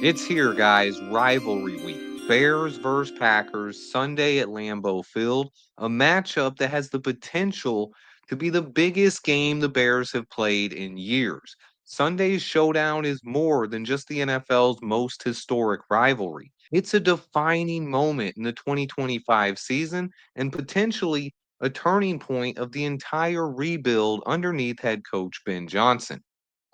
It's here, guys. Rivalry week. Bears versus Packers, Sunday at Lambeau Field. A matchup that has the potential to be the biggest game the Bears have played in years. Sunday's showdown is more than just the NFL's most historic rivalry. It's a defining moment in the 2025 season and potentially a turning point of the entire rebuild underneath head coach Ben Johnson.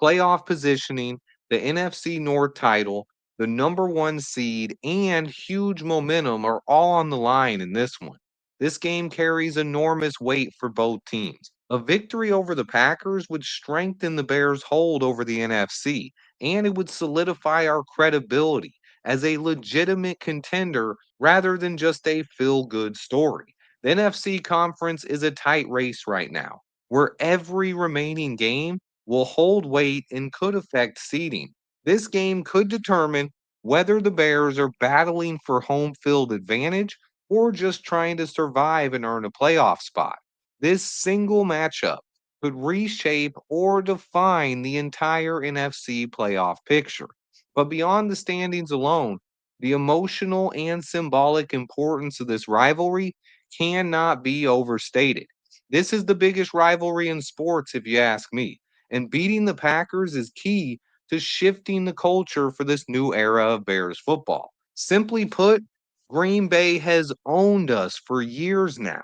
Playoff positioning, the NFC North title, the number one seed, and huge momentum are all on the line in this one. This game carries enormous weight for both teams. A victory over the Packers would strengthen the Bears' hold over the NFC, and it would solidify our credibility as a legitimate contender rather than just a feel good story. The NFC conference is a tight race right now, where every remaining game will hold weight and could affect seeding. This game could determine whether the Bears are battling for home field advantage or just trying to survive and earn a playoff spot. This single matchup could reshape or define the entire NFC playoff picture. But beyond the standings alone, the emotional and symbolic importance of this rivalry cannot be overstated. This is the biggest rivalry in sports, if you ask me. And beating the Packers is key to shifting the culture for this new era of Bears football. Simply put, Green Bay has owned us for years now.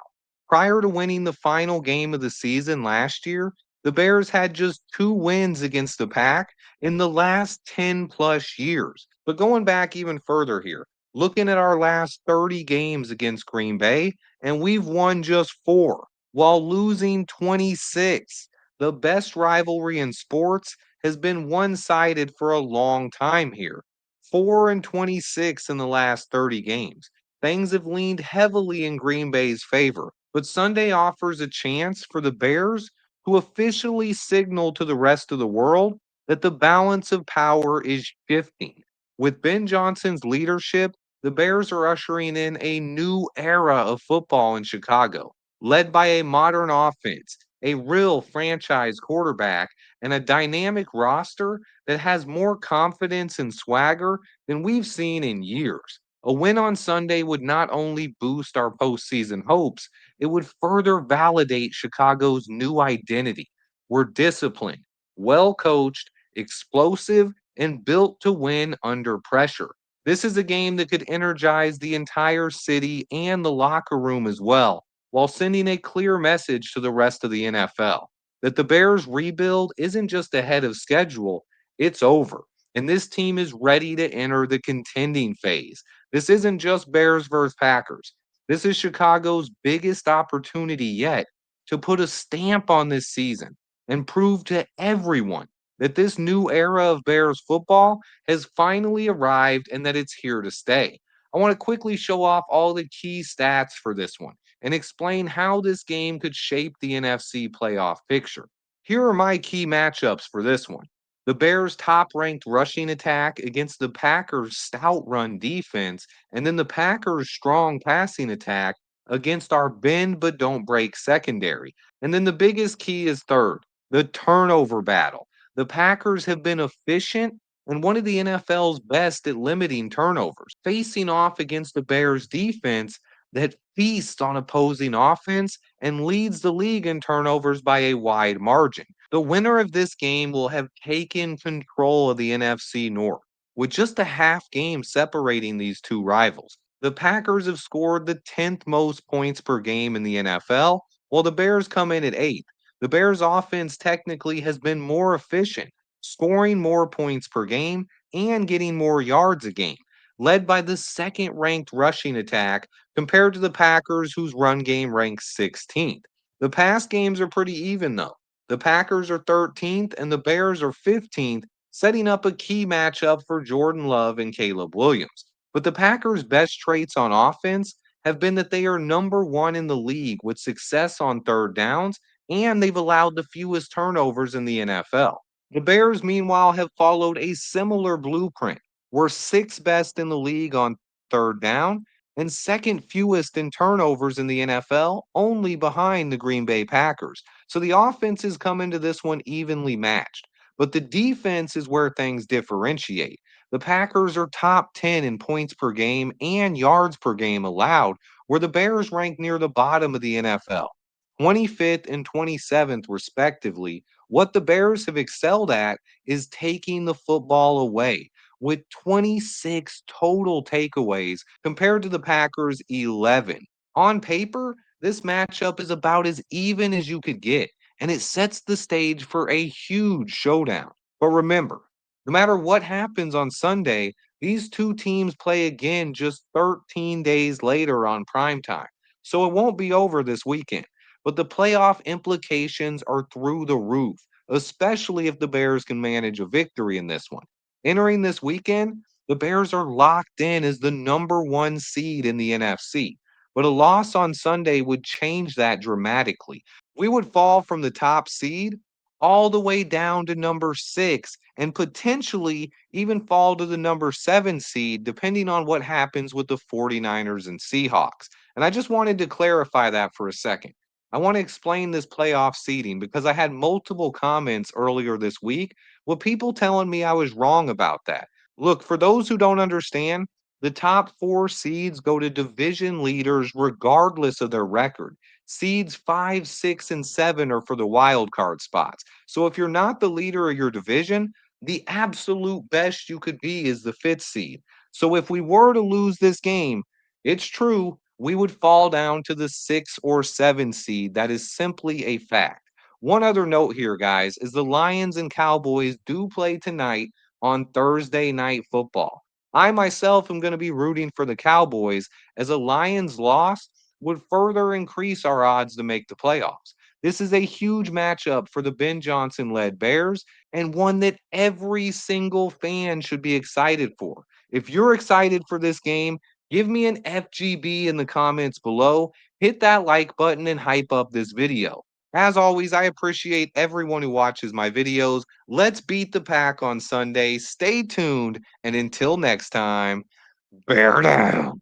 Prior to winning the final game of the season last year, the Bears had just two wins against the Pack in the last 10 plus years. But going back even further here, looking at our last 30 games against Green Bay, and we've won just four while losing 26. The best rivalry in sports has been one-sided for a long time here. 4 and 26 in the last 30 games. Things have leaned heavily in Green Bay's favor, but Sunday offers a chance for the Bears to officially signal to the rest of the world that the balance of power is shifting. With Ben Johnson's leadership, the Bears are ushering in a new era of football in Chicago, led by a modern offense, a real franchise quarterback, and a dynamic roster that has more confidence and swagger than we've seen in years. A win on Sunday would not only boost our postseason hopes, it would further validate Chicago's new identity. We're disciplined, well coached, explosive, and built to win under pressure. This is a game that could energize the entire city and the locker room as well, while sending a clear message to the rest of the NFL that the Bears rebuild isn't just ahead of schedule, it's over. And this team is ready to enter the contending phase. This isn't just Bears versus Packers. This is Chicago's biggest opportunity yet to put a stamp on this season and prove to everyone that this new era of Bears football has finally arrived and that it's here to stay. I want to quickly show off all the key stats for this one and explain how this game could shape the NFC playoff picture. Here are my key matchups for this one. The Bears' top ranked rushing attack against the Packers' stout run defense, and then the Packers' strong passing attack against our bend but don't break secondary. And then the biggest key is third, the turnover battle. The Packers have been efficient and one of the NFL's best at limiting turnovers, facing off against the Bears' defense that feasts on opposing offense and leads the league in turnovers by a wide margin. The winner of this game will have taken control of the NFC North, with just a half game separating these two rivals. The Packers have scored the 10th most points per game in the NFL, while the Bears come in at 8th. The Bears' offense technically has been more efficient, scoring more points per game and getting more yards a game, led by the second ranked rushing attack compared to the Packers, whose run game ranks 16th. The pass games are pretty even, though. The Packers are 13th and the Bears are 15th, setting up a key matchup for Jordan Love and Caleb Williams. But the Packers' best traits on offense have been that they are number one in the league with success on third downs, and they've allowed the fewest turnovers in the NFL. The Bears, meanwhile, have followed a similar blueprint. We're sixth best in the league on third down and second fewest in turnovers in the NFL, only behind the Green Bay Packers. So the offense has come into this one evenly matched. But the defense is where things differentiate. The Packers are top 10 in points per game and yards per game allowed, where the Bears rank near the bottom of the NFL, 25th and 27th, respectively. What the Bears have excelled at is taking the football away, with 26 total takeaways compared to the Packers' 11. On paper, this matchup is about as even as you could get, and it sets the stage for a huge showdown. But remember, no matter what happens on Sunday, these two teams play again just 13 days later on primetime. So it won't be over this weekend. But the playoff implications are through the roof, especially if the Bears can manage a victory in this one. Entering this weekend, the Bears are locked in as the number one seed in the NFC. But a loss on Sunday would change that dramatically. We would fall from the top seed all the way down to number six and potentially even fall to the number seven seed, depending on what happens with the 49ers and Seahawks. And I just wanted to clarify that for a second. I want to explain this playoff seeding because I had multiple comments earlier this week with people telling me I was wrong about that. Look, for those who don't understand, the top four seeds go to division leaders regardless of their record. Seeds five, six, and seven are for the wild card spots. So if you're not the leader of your division, the absolute best you could be is the fifth seed. So if we were to lose this game, it's true, we would fall down to the six or seven seed. That is simply a fact. One other note here, guys, is the Lions and Cowboys do play tonight on Thursday Night Football. I myself am going to be rooting for the Cowboys as a Lions loss would further increase our odds to make the playoffs. This is a huge matchup for the Ben Johnson led Bears and one that every single fan should be excited for. If you're excited for this game, give me an FGB in the comments below. Hit that like button and hype up this video. As always, I appreciate everyone who watches my videos. Let's beat the pack on Sunday. Stay tuned, and until next time, bear down.